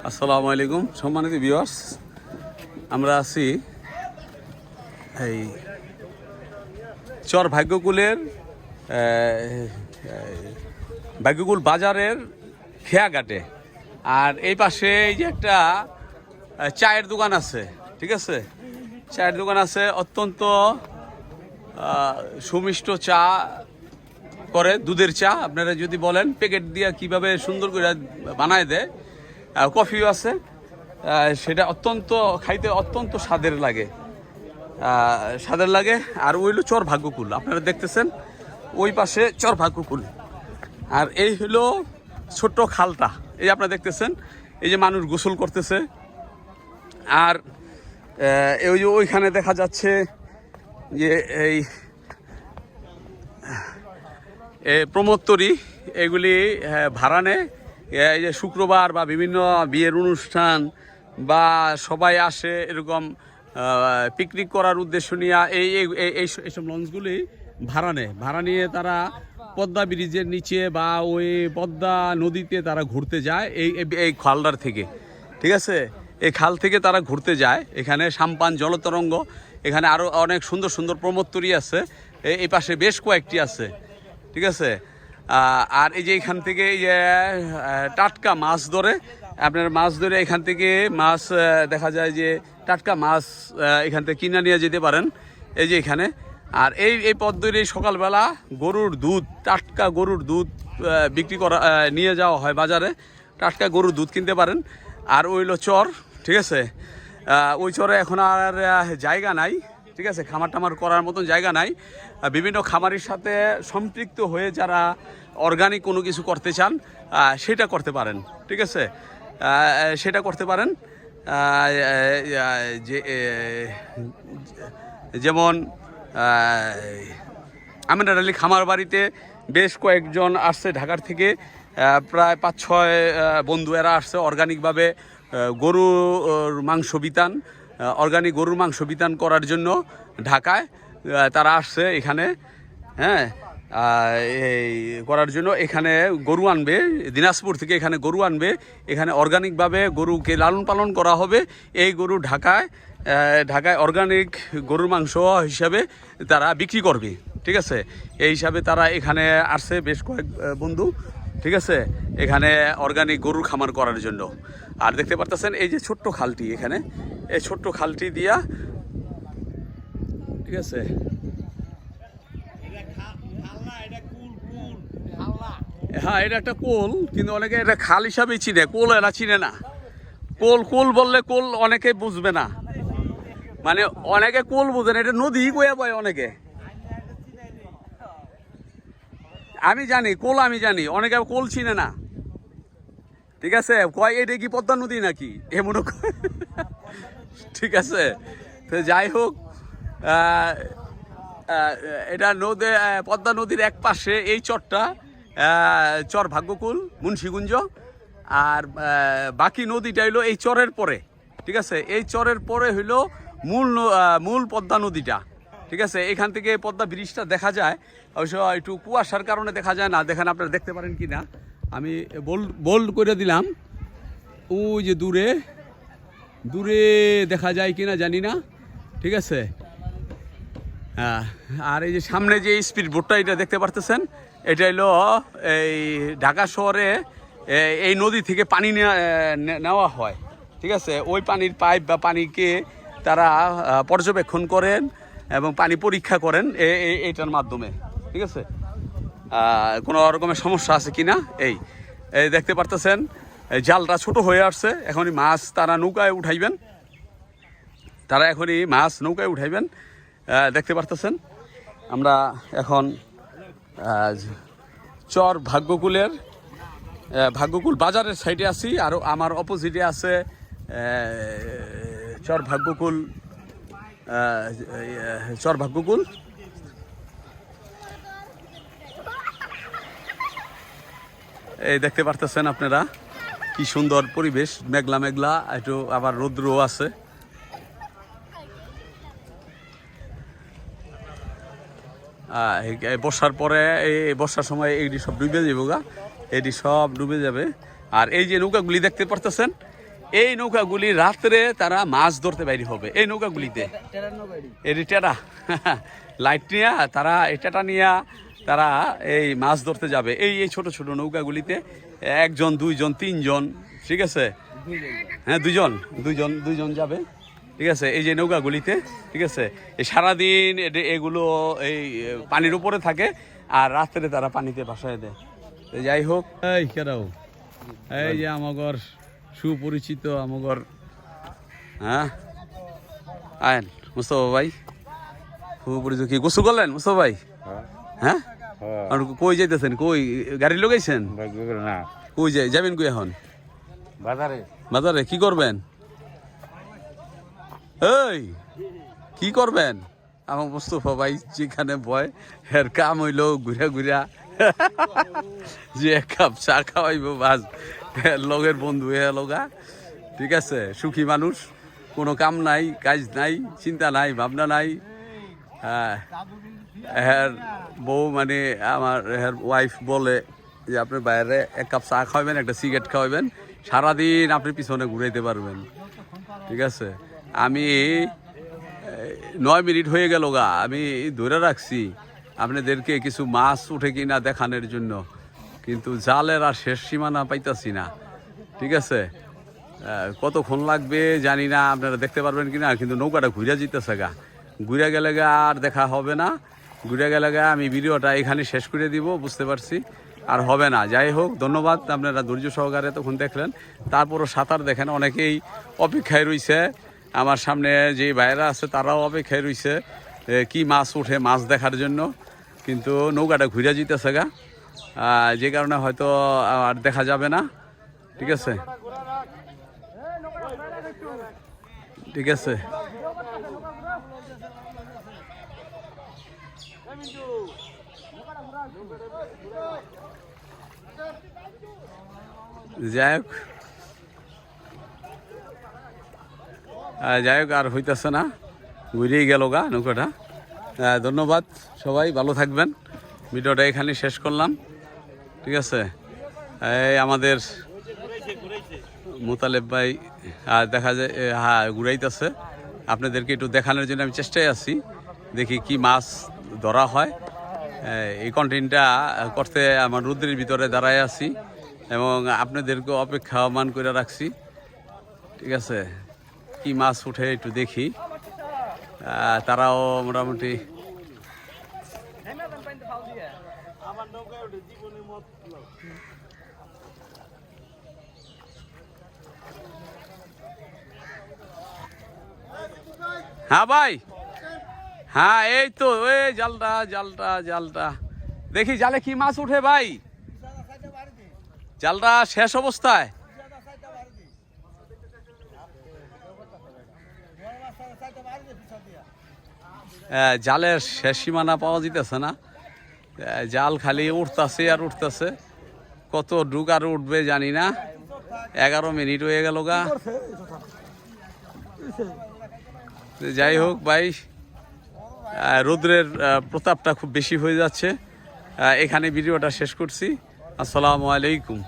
আসসালামু আলাইকুম সম্মানিত ভিউয়ার্স, আমরা আছি এই চর ভাগ্যকুলের ভাগ্যকুল বাজারের খেয়াঘাটে। আর এই পাশে এই যে একটা চায়ের দোকান আছে, ঠিক আছে, চায়ের দোকান আছে, অত্যন্ত সুমিষ্ট চা করে, দুধের চা। আপনারা যদি বলেন প্যাকেট দিয়ে কিভাবে সুন্দর করে বানায় দেয়, কফিও আছে, সেটা অত্যন্ত খাইতে অত্যন্ত স্বাদের লাগে, আর ওই হলো চর ভাগ্যকুল, আপনারা দেখতেছেন ওই পাশে চর ভাগ্যকুল। আর এই হলো ছোট্ট খালটা, এই আপনারা দেখতেছেন, এই যে মানুষ গোসল করতেছে। আর ওই যে ওইখানে দেখা যাচ্ছে যে এই প্রমোত্তরী, এগুলি ভাড়া নেয়। এই যে শুক্রবার বা বিভিন্ন বিয়ের অনুষ্ঠান বা সবাই আসে এরকম পিকনিক করার উদ্দেশ্য নিয়ে এইসব লঞ্চগুলি ভাড়া নিয়ে তারা পদ্মা ব্রিজের নিচে বা ওই পদ্মা নদীতে তারা ঘুরতে যায় এই খালটার থেকে, ঠিক আছে, এই খাল থেকে তারা ঘুরতে যায়। এখানে সাম্পান, জলতরঙ্গ, এখানে আরও অনেক সুন্দর সুন্দর প্রমোত্তরী আছে, এই পাশে বেশ কয়েকটি আছে, ঠিক আছে। আর এই যে এখান থেকে টাটকা মাছ ধরে, আপনার মাছ ধরে এখান থেকে মাছ দেখা যায় যে টাটকা মাছ এখান থেকে কিনে নিয়ে যেতে পারেন, এই যে এখানে। আর এই পদ্ধতি সকালবেলা গরুর দুধ, টাটকা গরুর দুধ বিক্রি করা নিয়ে যাওয়া হয় বাজারে, টাটকা গরুর দুধ কিনতে পারেন। আর ওইলো চর, ঠিক আছে, ওই চরে এখন আর জায়গা নাই, ঠিক আছে, খামার টামার করার মতন জায়গা নাই। বিভিন্ন খামারের সাথে সম্পৃক্ত হয়ে যারা অর্গানিক কোনো কিছু করতে চান সেটা করতে পারেন, ঠিক আছে, সেটা করতে পারেন। যেমন আমিনার আলী খামার বাড়িতে বেশ কয়েকজন আসছে ঢাকার থেকে, প্রায় 5-6 বন্ধু এরা আসছে অর্গানিকভাবে গরুর মাংস বিতান, অর্গানিক গরুর মাংস বিতান করার জন্য ঢাকায় তারা আসছে এখানে, হ্যাঁ, এই করার জন্য। এখানে গরু আনবে দিনাজপুর থেকে, এখানে গরু আনবে, এখানে অর্গানিকভাবে গরুকে লালন পালন করা হবে। এই গরু ঢাকায় অর্গানিক গরুর মাংস হিসাবে তারা বিক্রি করবে, ঠিক আছে। এই হিসাবে তারা এখানে আসছে বেশ কয়েক বন্ধু, ঠিক আছে, এখানে অর্গানিক গরুর খামার করার জন্য। আর দেখতে পারতেছেন এই যে ছোট্ট খালটি, এখানে এই ছোট্ট খালটি দিয়া, ঠিক আছে, হ্যাঁ, এটা একটা কোল, কিন্তু অনেকে এটা খাল হিসাবেই চিনে, কোল এরা চিনে না। কোল বললে কোল অনেকে বুঝবে না, মানে অনেকে কোল বুঝে না, এটা নদী কয়া বয় অনেকে। আমি জানি কোল, আমি জানি, অনেকে কোল চিনে না, ঠিক আছে, কয় এটা কি পদ্মা নদী নাকি এমন, ঠিক আছে। তো যাই হোক, এটা পদ্মা নদীর এক পাশে এই চরটা, চর ভাগ্যকুল মুন্সিগঞ্জ। আর বাকি নদীটা হইলো এই চরের পরে, ঠিক আছে, এই চরের পরে হইলো মূল পদ্মা নদীটা, ঠিক আছে। এখান থেকে পদ্মা ব্রিজটা দেখা যায়, অবশ্য একটু কুয়াশার কারণে দেখা যায় না, দেখেন, আপনারা দেখতে পারেন কি না, আমি বোল্ড করে দিলাম, ওই যে দূরে দেখা যায় কি না জানি না, ঠিক আছে। হ্যাঁ, আর এই যে সামনে যে স্পিড বোটটা এটা দেখতে পারতেছেন, এটা হলো এই ঢাকা শহরে এই নদী থেকে পানি নেওয়া হয়, ঠিক আছে। ওই পানির পাইপ বা পানিকে তারা পর্যবেক্ষণ করেন এবং পানি পরীক্ষা করেন এইটার মাধ্যমে, ঠিক আছে, কোনো রকমের সমস্যা আছে কি না। এই দেখতে পারতেছেন জালটা ছোট হয়ে আসছে, এখনই মাছ তারা নৌকায় উঠাইবেন, দেখতে পারতেছেন। আমরা এখন চর ভাগ্যকুল বাজারের সাইডে আছি, আর আমার অপোজিটে আছে চর ভাগ্যকুল। এই দেখতে পারতেছেন আপনারা কি সুন্দর পরিবেশ, মেঘলা, একটু আবার রৌদ্রও আছে। বর্ষার পরে, এই বর্ষার সময় এইটি সব ডুবে যাবে, এটি সব ডুবে যাবে। আর এই যে নৌকাগুলি দেখতে পারতেছেন, এই নৌকাগুলি রাত্রে তারা মাছ ধরতে বাইরে হবে এই নৌকাগুলিতে এটি টেটা লাইট নিয়ে তারা এই টেটা নিয়ে তারা এই মাছ ধরতে যাবে এই এই ছোট ছোট নৌকাগুলিতে একজন দুইজন তিনজন ঠিক আছে হ্যাঁ দুইজন যাবে ঠিক আছে এই যে নৌকাগুলিতে ঠিক আছে এই সারাদিন এগুলো এই পানির উপরে থাকে আর রাত্রে তারা পানিতে ভাসায় দেয় যাই হোক এই কেরাও এই যে আমাগর সুপরিচিত আমাগর হ্যাঁ আয়েন মুস্তফা ভাই সুপরিচিত কি গোসল করলেন মুস্তফা ভাই হ্যাঁ আর কই যাইতেছেন কই গাড়ি লাগাইছেন না কই যাবেন কই এখন বাজারে কি করবেন এই কি করবেন আমার মুস্তফা ভাই যেখানে বয় এর কাম হইলো ঘুরা ঘুরা যে এক কাপ চা খাওয়াইব বাস লগের বন্ধু এ লগা ঠিক আছে সুখী মানুষ কোনো কাম নাই কাজ নাই চিন্তা নাই ভাবনা নাই হ্যাঁ বউ মানে আমার হ্যাঁ ওয়াইফ বলে যে আপনি বাইরে এক কাপ চা খাওয়াবেন একটা সিগারেট খাওয়াবেন সারাদিন আপনি পিছনে ঘুরাইতে পারবেন ঠিক আছে আমি 9 মিনিট হয়ে গেল গা আমি ধরে রাখছি আপনাদেরকে কিছু মাছ উঠে কিনা দেখানোর জন্য কিন্তু জালের আর শেষ সীমানা পাইতাছি না ঠিক আছে কতক্ষণ লাগবে জানি না আপনারা দেখতে পারবেন কিনা কিন্তু নৌকাটা ঘুরে যেতেছে গা ঘুরে গেলে গা আর দেখা হবে না ঘুরে গেলে গা আমি ভিডিওটা এখানে শেষ করে দিব বুঝতে পারছি আর হবে না যাই হোক ধন্যবাদ আপনারা ধৈর্য সহকারে তখন দেখলেন তারপরও সাঁতার দেখেন অনেকেই অপেক্ষায় রয়েছে আমার সামনে যে ভাইরা আছে তারাও অপেক্ষায় রয়েছে কি মাছ উঠে মাছ দেখার জন্য কিন্তু নৌকাটা ঘুরে যেতেছে গা যে কারণে হয়তো আর দেখা যাবে না ঠিক আছে ঠিক আছে যাই হোক আর হইতেছে না ঘুরেই গেল গা নৌকাটা ধন্যবাদ সবাই ভালো থাকবেন ভিডিওটা এখানে শেষ করলাম ঠিক আছে এই আমাদের মোতালেব ভাই দেখা যায় হ্যাঁ ঘুরাইতেছে আপনাদেরকে একটু দেখানোর জন্য আমি চেষ্টায় আছি দেখি কি মাছ ধরা হয় এই কন্টেন্টটা করতে আমার রুদ্রের ভিতরে দাঁড়ায় আছি এবং আপনাদেরকে অপেক্ষামান করে রাখছি ঠিক আছে কি মাছ উঠে একটু দেখি তারাও মোটামুটি হ্যাঁ ভাই হ্যাঁ এই তো এই জালটা দেখি জালে কি মাছ উঠে ভাই জালটা শেষ অবস্থায় জালের শেষ সীমানা পাওয়া যেতেছে না জাল খালি উঠতেছে আর উঠতেছে কত ডুক আর উঠবে জানি না 11 মিনিট হয়ে গেল গা যাই হোক ভাই রৌদ্রের প্রতাপটা খুব বেশি হয়ে যাচ্ছে এখানে ভিডিওটা শেষ করছি আসসালামু আলাইকুম